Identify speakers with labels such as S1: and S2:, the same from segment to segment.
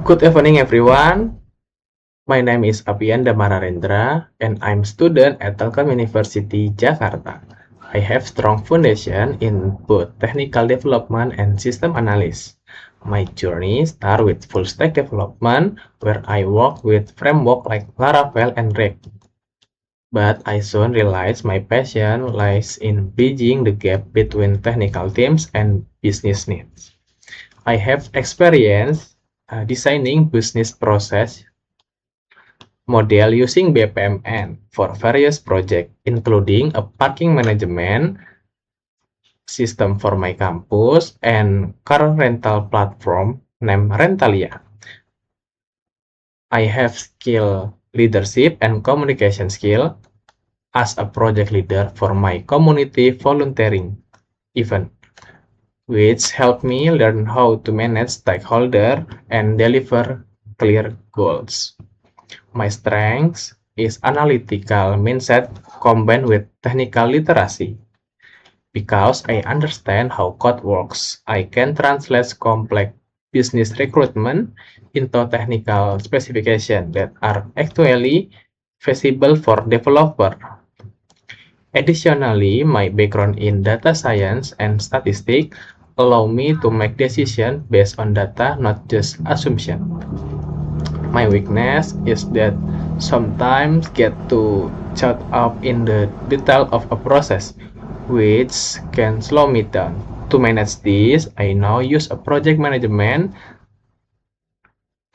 S1: Good evening, everyone. My name is Apian Damararendra, and I'm student at Telkom University, Jakarta. I have strong foundation in both technical development and system analysis. My journey started with full stack development, where I work with framework like Laravel and React. But I soon realized my passion lies in bridging the gap between technical teams and business needs. I have experience designing business process model using BPMN for various projects, including a parking management system for my campus and car rental platform named Rentalia. I have skill leadership and communication skill as a project leader for my community volunteering event, which helped me learn how to manage stakeholders and deliver clear goals. My strength is analytical mindset combined with technical literacy. Because I understand how code works, I can translate complex business recruitment into technical specifications that are actually feasible for developer. Additionally, my background in data science and statistics allow me to make decisions based on data, not just assumption. My weakness is that sometimes get too caught up in the detail of a process, which can slow me down. To manage this, I now use a project management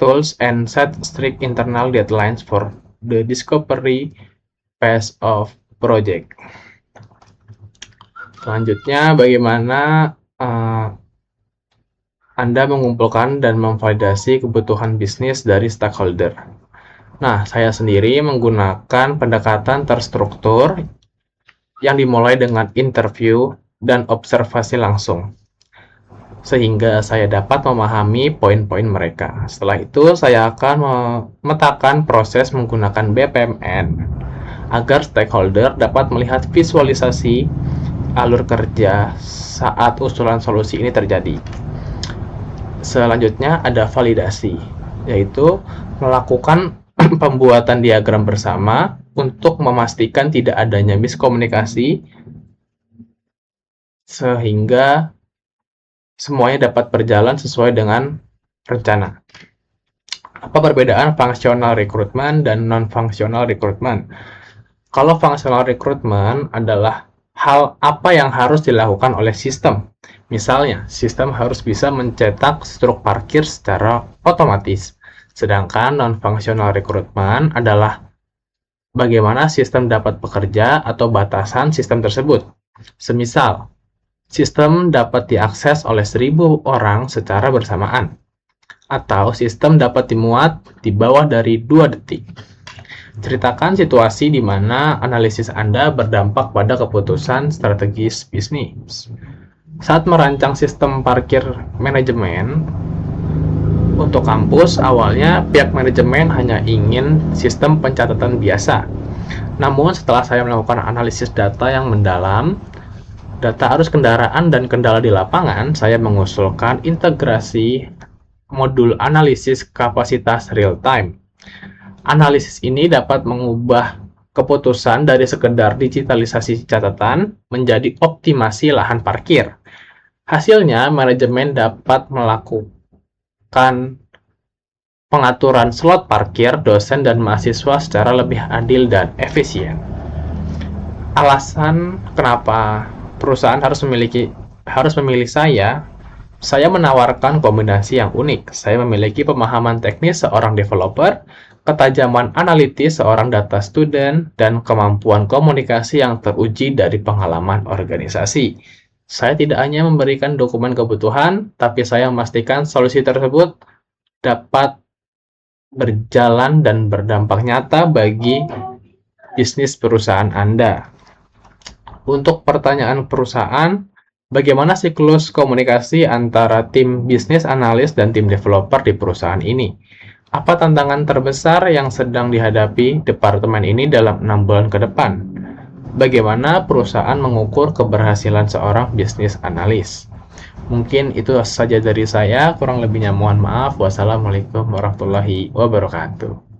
S1: tools and set strict internal deadlines for the discovery phase of project. Selanjutnya, bagaimana uh, Anda mengumpulkan dan memvalidasi kebutuhan bisnis dari stakeholder? Nah, saya sendiri menggunakan pendekatan terstruktur yang dimulai dengan interview dan observasi langsung, sehingga saya dapat memahami poin-poin mereka. Setelah itu, saya akan memetakan proses menggunakan BPMN agar stakeholder dapat melihat visualisasi alur kerja saat usulan solusi ini terjadi. Selanjutnya ada validasi, yaitu melakukan pembuatan diagram bersama untuk memastikan tidak adanya miskomunikasi sehingga semuanya dapat berjalan sesuai dengan rencana. Apa perbedaan functional recruitment dan non-functional recruitment? Kalau functional recruitment adalah hal apa yang harus dilakukan oleh sistem. Misalnya, sistem harus bisa mencetak struk parkir secara otomatis. Sedangkan non-functional recruitment adalah bagaimana sistem dapat bekerja atau batasan sistem tersebut. Semisal, sistem dapat diakses oleh 1.000 orang secara bersamaan, atau sistem dapat dimuat di bawah dari 2 detik. Ceritakan situasi di mana analisis Anda berdampak pada keputusan strategis bisnis. Saat merancang sistem parkir manajemen untuk kampus, awalnya pihak manajemen hanya ingin sistem pencatatan biasa. Namun setelah saya melakukan analisis data yang mendalam, data arus kendaraan dan kendala di lapangan, saya mengusulkan integrasi modul analisis kapasitas real time. Analisis ini dapat mengubah keputusan dari sekedar digitalisasi catatan menjadi optimasi lahan parkir. Hasilnya, manajemen dapat melakukan pengaturan slot parkir dosen dan mahasiswa secara lebih adil dan efisien. Alasan kenapa perusahaan harus memilih saya menawarkan kombinasi yang unik. Saya memiliki pemahaman teknis seorang developer, ketajaman analitis seorang data student, dan kemampuan komunikasi yang teruji dari pengalaman organisasi. Saya tidak hanya memberikan dokumen kebutuhan, tapi saya memastikan solusi tersebut dapat berjalan dan berdampak nyata bagi bisnis perusahaan Anda. Untuk pertanyaan perusahaan, bagaimana siklus komunikasi antara tim bisnis analis dan tim developer di perusahaan ini? Apa tantangan terbesar yang sedang dihadapi departemen ini dalam 6 bulan ke depan? Bagaimana perusahaan mengukur keberhasilan seorang bisnis analis? Mungkin itu saja dari saya, kurang lebihnya mohon maaf. Wassalamualaikum warahmatullahi wabarakatuh.